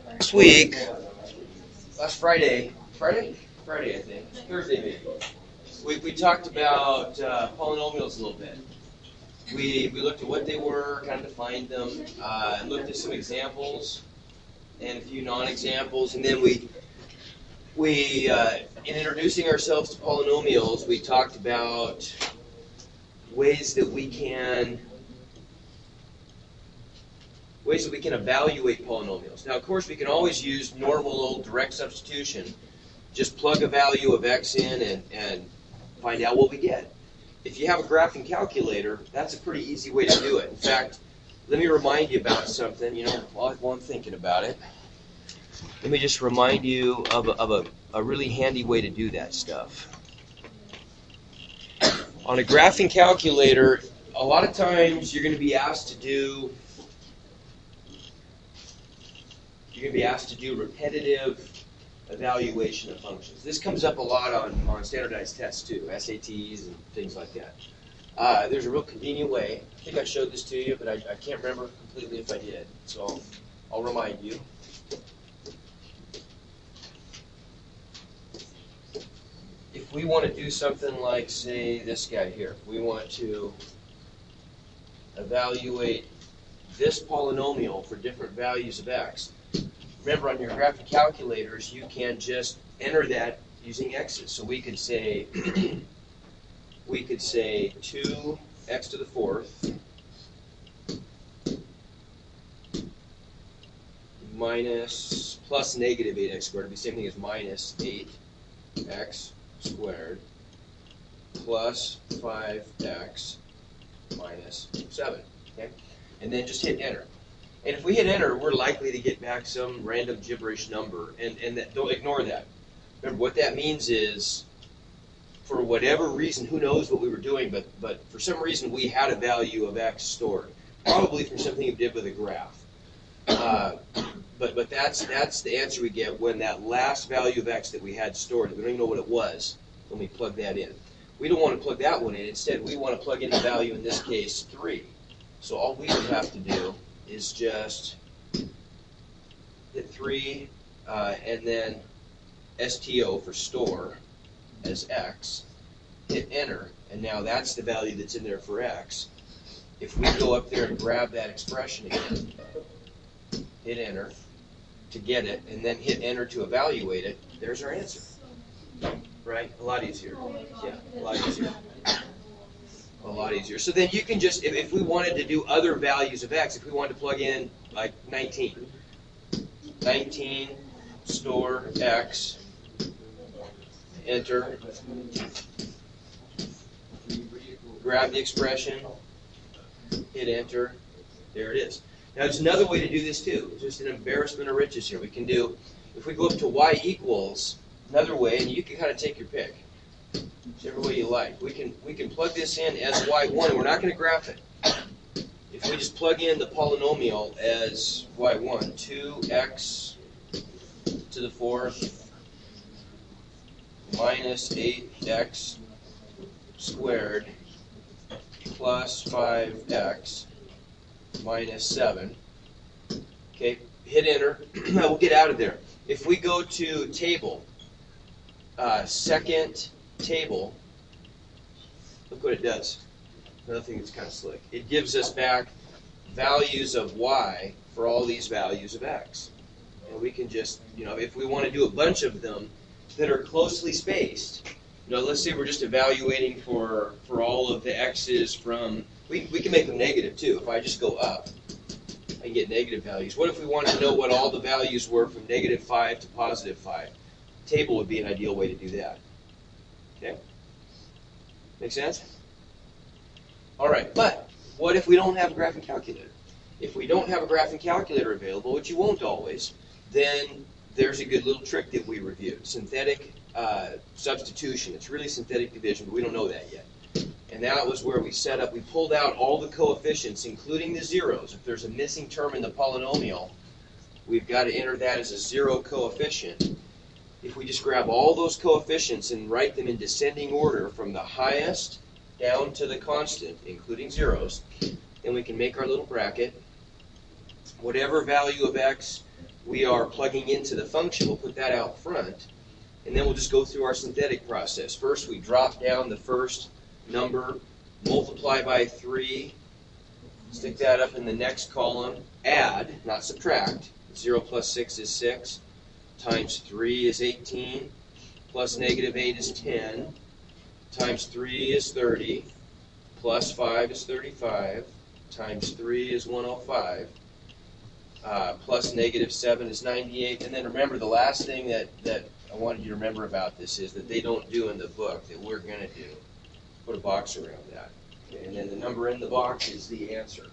Last week, last Friday, I think, Thursday maybe, we talked about polynomials a little bit. We looked at what they were, kind of defined them, looked at some examples and a few non-examples, and then we in introducing ourselves to polynomials, we talked about ways that we can evaluate polynomials. Now, of course, we can always use normal old direct substitution. Just plug a value of x in and find out what we get. If you have a graphing calculator, that's a pretty easy way to do it. In fact, let me remind you about something, while I'm thinking about it. Let me just remind you of a really handy way to do that stuff. On a graphing calculator, a lot of times you're going to be asked to do repetitive evaluation of functions. This comes up a lot on standardized tests too, SATs and things like that. There's a real convenient way. I think I showed this to you, but I can't remember completely if I did. So I'll remind you. If we want to do something like, say, this guy here, we want to evaluate this polynomial for different values of x. Remember, on your graphing calculators, you can just enter that using x's. So we could say 2x to the fourth minus plus negative 8x squared. It would be the same thing as minus 8x squared plus 5x minus 7. Okay? And then just hit enter. And if we hit enter, we're likely to get back some random gibberish number, and don't ignore that. Remember, what that means is, for whatever reason, who knows what we were doing, but for some reason we had a value of x stored, probably from something you did with a graph. But that's the answer we get when that last value of x that we had stored, we don't even know what it was, when we plug that in. We don't want to plug that one in. Instead, we want to plug in the value, in this case, 3. So all we would have to do is just hit 3 and then STO for store as x, hit enter, and now that's the value that's in there for x. If we go up there and grab that expression again, hit enter to get it, and then hit enter to evaluate it, there's our answer. Right? A lot easier. Yeah, a lot easier. A lot easier. So then you can just, if we wanted to do other values of x, if we wanted to plug in like 19 store x, enter, grab the expression, hit enter, there it is. Now there's another way to do this too. It's just an embarrassment of riches here. We can do, if we go up to y equals, another way, and you can kind of take your pick. Whichever way you like. We can plug this in as y1. We're not going to graph it. If we just plug in the polynomial as y1, 2x to the fourth minus 8x squared plus 5x minus 7. Okay, hit enter. We'll get out of there. If we go to table, second table, look what it does. Another thing that's kind of slick. It gives us back values of y for all these values of x. And we can just, if we want to do a bunch of them that are closely spaced, let's say we're just evaluating for all of the x's from, we can make them negative too. If I just go up, I can get negative values. What if we wanted to know what all the values were from -5 to +5? Table would be an ideal way to do that. Okay? Make sense? All right, but what if we don't have a graphing calculator? If we don't have a graphing calculator available, which you won't always, then there's a good little trick that we reviewed. Synthetic substitution. It's really synthetic division, but we don't know that yet. And that was where we pulled out all the coefficients, including the zeros. If there's a missing term in the polynomial, we've got to enter that as a 0 coefficient. If we just grab all those coefficients and write them in descending order from the highest down to the constant, including zeros, then we can make our little bracket. Whatever value of x we are plugging into the function. We'll put that out front, and then we'll just go through our synthetic process. First, we drop down the first number, multiply by 3, stick that up in the next column, add, not subtract. 0 plus 6 is 6, times 3 is 18, plus negative 8 is 10, times 3 is 30, plus 5 is 35, times 3 is 105, plus negative 7 is 98. And then remember, the last thing that I wanted you to remember about this is that they don't do in the book that we're going to do. Put a box around that. Okay, and then the number in the box is the answer.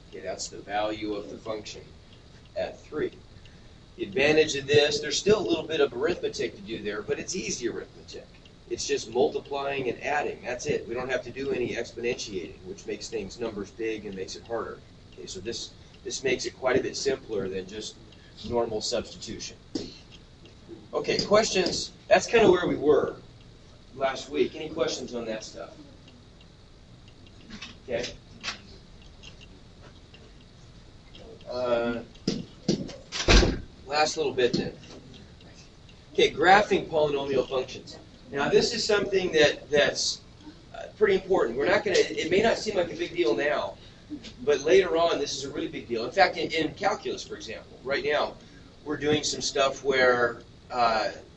Okay, that's the value of the function at 3. The advantage of this, there's still a little bit of arithmetic to do there, but it's easy arithmetic. It's just multiplying and adding. That's it. We don't have to do any exponentiating, which makes numbers big and makes it harder. Okay, so this makes it quite a bit simpler than just normal substitution. Okay, questions? That's kind of where we were last week. Any questions on that stuff? Okay. Last little bit then. Okay, graphing polynomial functions. Now this is something that's pretty important. We're not going to. It may not seem like a big deal now, but later on this is a really big deal. In fact, in calculus, for example, right now we're doing some stuff where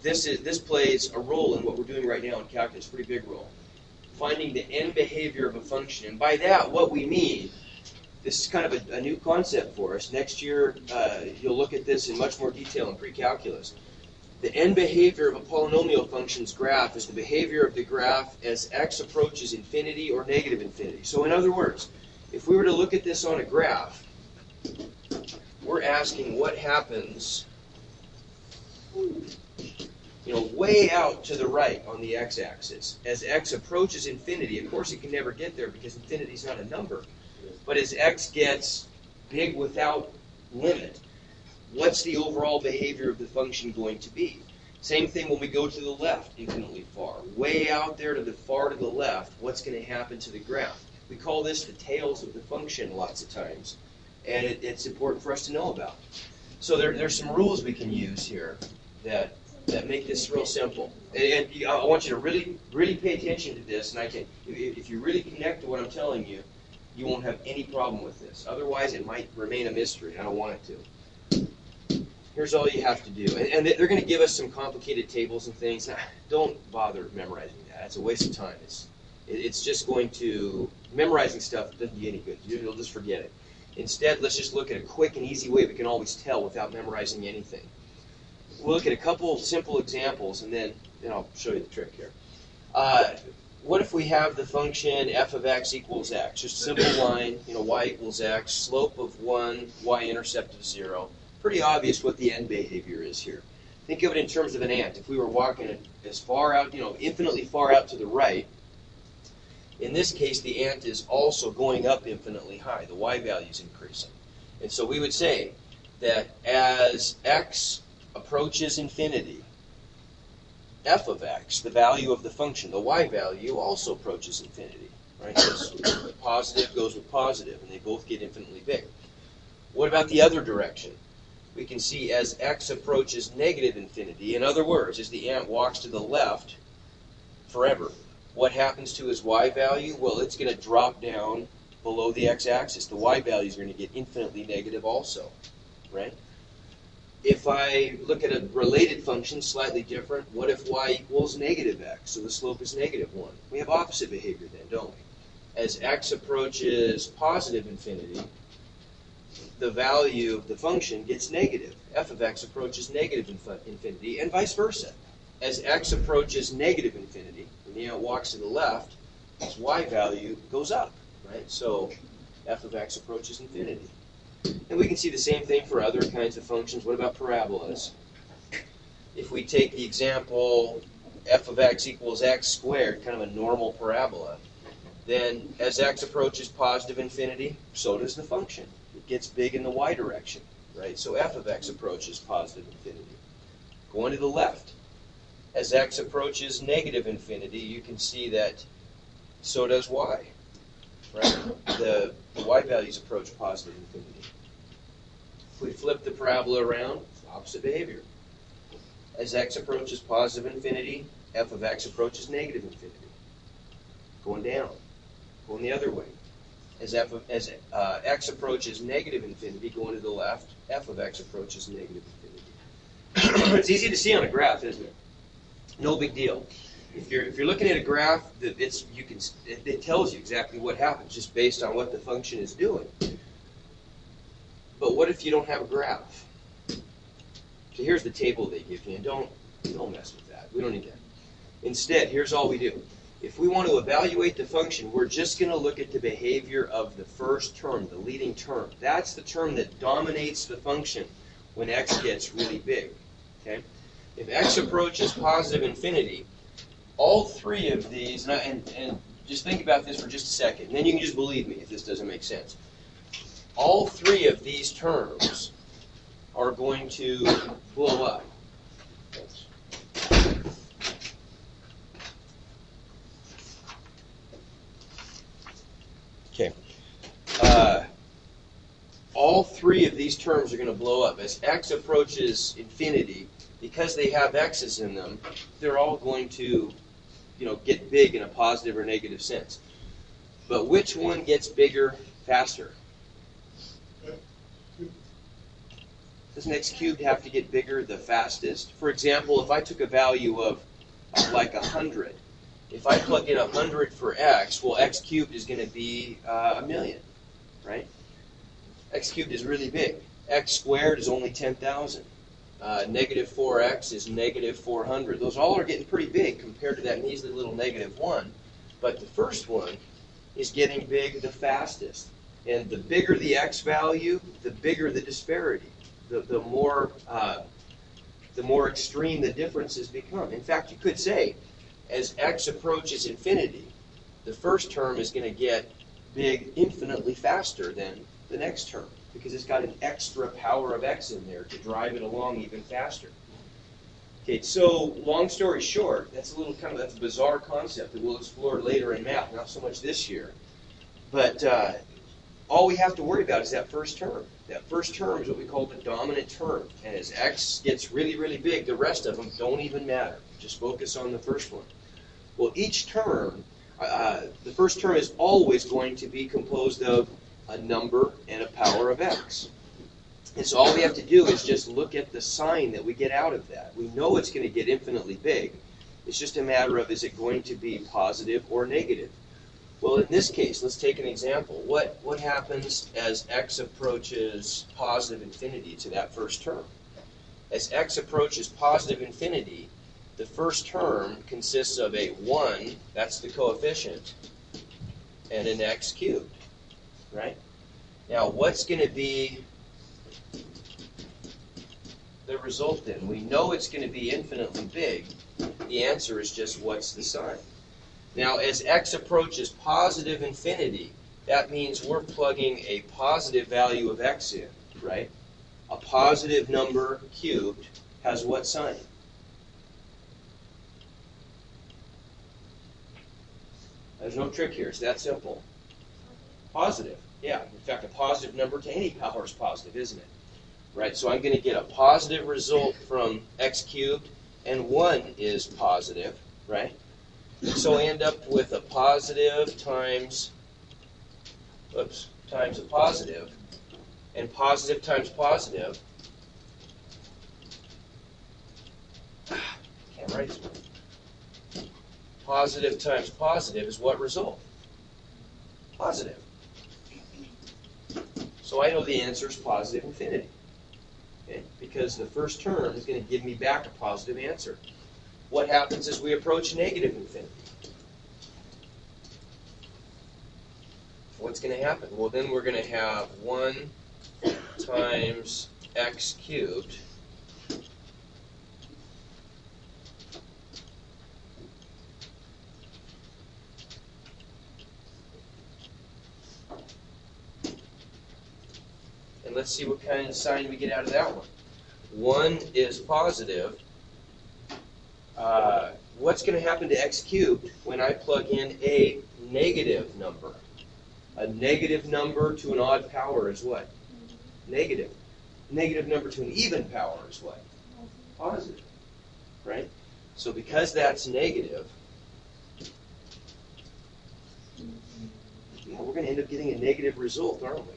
this plays a role in what we're doing right now in calculus, pretty big role. Finding the end behavior of a function, and by that what we mean. This is kind of a new concept for us. Next year, you'll look at this in much more detail in pre-calculus. The end behavior of a polynomial function's graph is the behavior of the graph as x approaches infinity or negative infinity. So in other words, if we were to look at this on a graph, we're asking what happens, way out to the right on the x-axis. As x approaches infinity, of course it can never get there because infinity is not a number. But as x gets big without limit, what's the overall behavior of the function going to be? Same thing when we go to the left infinitely far. Way out there to the left, what's going to happen to the graph? We call this the tails of the function lots of times, and it's important for us to know about. So there's some rules we can use here that make this real simple. And I want you to really, really pay attention to this, and if you really connect to what I'm telling you, you won't have any problem with this. Otherwise, it might remain a mystery. I don't want it to. Here's all you have to do. And they're going to give us some complicated tables and things. Don't bother memorizing that. It's a waste of time. It's just going to... Memorizing stuff doesn't do you any good. You'll just forget it. Instead, let's just look at a quick and easy way we can always tell without memorizing anything. We'll look at a couple simple examples, and then I'll show you the trick here. What if we have the function f of x equals x? Just a simple line, y equals x, slope of 1, y-intercept of 0. Pretty obvious what the end behavior is here. Think of it in terms of an ant. If we were walking as far out, infinitely far out to the right, in this case the ant is also going up infinitely high. The y value is increasing. And so we would say that as x approaches infinity, f of x, the value of the function, the y value, also approaches infinity. Right? So positive goes with positive, and they both get infinitely big. What about the other direction? We can see as x approaches negative infinity, in other words, as the ant walks to the left forever, what happens to his y value? Well, it's going to drop down below the x-axis. The y value is going to get infinitely negative also. Right? If I look at a related function, slightly different, what if y equals negative x? So the slope is negative 1. We have opposite behavior then, don't we? As x approaches positive infinity, the value of the function gets negative. F of x approaches negative infinity, and vice versa. As x approaches negative infinity, when the ant walks to the left, its y value goes up. Right? So f of x approaches infinity. And we can see the same thing for other kinds of functions. What about parabolas? If we take the example f of x equals x squared, kind of a normal parabola, then as x approaches positive infinity, so does the function. It gets big in the y direction, right? So f of x approaches positive infinity. Going to the left, as x approaches negative infinity, you can see that so does y, right? The y values approach positive infinity. If we flip the parabola around, opposite behavior. As x approaches positive infinity, f of x approaches negative infinity. Going down, going the other way. As x approaches negative infinity, going to the left, f of x approaches negative infinity. It's easy to see on a graph, isn't it? No big deal. If you're looking at a graph, it tells you exactly what happens just based on what the function is doing. But what if you don't have a graph? So here's the table they give you, and don't mess with that. We don't need that. Instead, here's all we do. If we want to evaluate the function, we're just going to look at the behavior of the first term, the leading term. That's the term that dominates the function when x gets really big. Okay? If x approaches positive infinity, all three of these, and just think about this for just a second, and then you can just believe me if this doesn't make sense. All three of these terms are going to blow up. Okay. All three of these terms are going to blow up. As x approaches infinity, because they have x's in them, they're all going to, get big in a positive or negative sense. But which one gets bigger faster? Doesn't x cubed have to get bigger the fastest? For example, if I took a value of like 100, if I plug in 100 for x, well, x cubed is going to be 1,000,000, right? X cubed is really big. X squared is only 10,000. Negative 4x is negative 400. Those all are getting pretty big compared to that measly little negative 1. But the first one is getting big the fastest. And the bigger the x value, the bigger the disparity. The more extreme the differences become. In fact, you could say, as x approaches infinity, the first term is going to get big infinitely faster than the next term, because it's got an extra power of x in there to drive it along even faster. Okay, so long story short, that's a bizarre concept that we'll explore later in math, not so much this year. But all we have to worry about is that first term. That first term is what we call the dominant term. And as x gets really, really big, the rest of them don't even matter. Just focus on the first one. Well, each term, the first term is always going to be composed of a number and a power of x. And so all we have to do is just look at the sign that we get out of that. We know it's going to get infinitely big. It's just a matter of, is it going to be positive or negative? Well, in this case, let's take an example. What happens as x approaches positive infinity to that first term? As x approaches positive infinity, the first term consists of a 1, that's the coefficient, and an x cubed, right? Now, what's going to be the resultant? We know it's going to be infinitely big. The answer is just, what's the sign? Now, as x approaches positive infinity, that means we're plugging a positive value of x in, right? A positive number cubed has what sign? There's no trick here. It's that simple. Positive. Yeah. In fact, a positive number to any power is positive, isn't it? Right? So I'm going to get a positive result from x cubed, and 1 is positive, right? So I end up with a positive times a positive, and positive times positive. Can't write this. Positive times positive is what result? Positive. So I know the answer is positive infinity. Okay? Because the first term is going to give me back a positive answer. What happens as we approach negative infinity? What's going to happen? Well, then we're going to have 1 times x cubed and let's see what kind of sign we get out of that one. 1 is positive. What's going to happen to x cubed when I plug in a negative number? A negative number to an odd power is what? Negative. negative number to an even power is what? Positive, right? So because that's negative, we're going to end up getting a negative result, aren't we?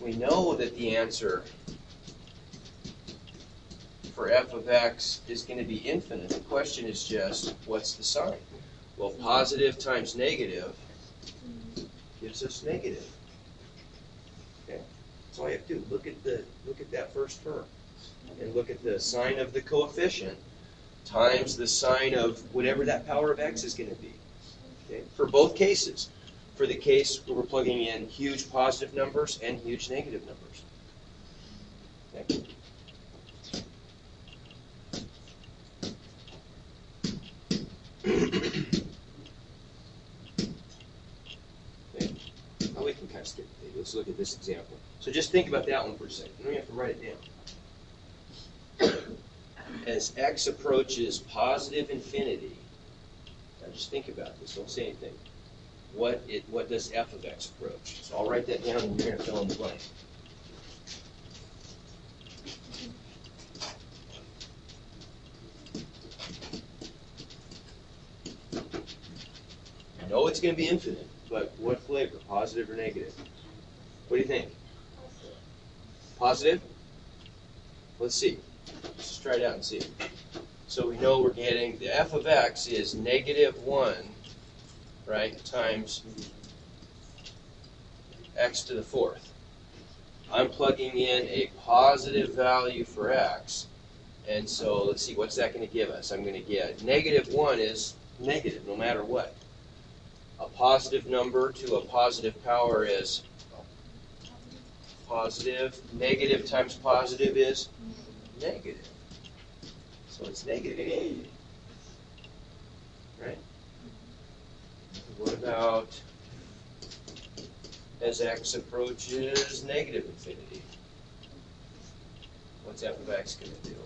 We know that the answer for f of x is going to be infinite. The question is just, what's the sign? Well, positive times negative gives us negative. Okay, that's all you have to do. Look at that first term, and look at the sign of the coefficient times the sign of whatever that power of x is going to be. Okay, for both cases. For the case where we're plugging in huge positive numbers and huge negative numbers. Okay. Okay. Well, we can kind of skip the page. Let's look at this example. So just think about that one for a second. You don't have to write it down. As x approaches positive infinity, now just think about this. Don't say anything. What does f of x approach? So I'll write that down and you're going to fill in the blank. I know it's going to be infinite, but what flavor? Positive or negative? What do you think? Positive? Let's see. Let's just try it out and see. So we know we're getting the f of x is negative 1, right, times x to the 4th. I'm plugging in a positive value for x, and so let's see, what's that going to give us? I'm going to get negative 1 is negative no matter what. A positive number to a positive power is positive. Negative times positive is negative. So it's negative. Right? What about as x approaches negative infinity? What's f of x going to do?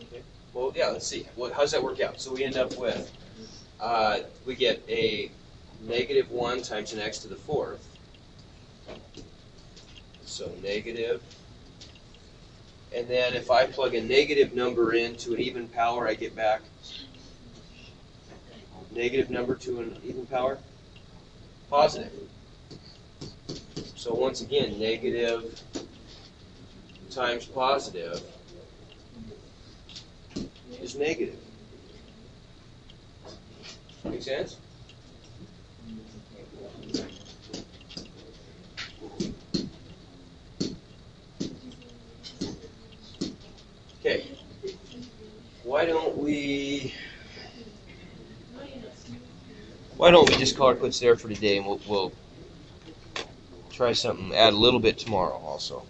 Okay. Well, yeah, let's see. How does that work out? So we end up with, we get a negative 1 times an x to the 4th. So negative. And then if I plug a negative number into an even power, I get back negative number to an even power, positive. So once again, negative times positive is negative. Make sense? Okay. Why don't we just call it quits there for today, and we'll try something, add a little bit tomorrow also.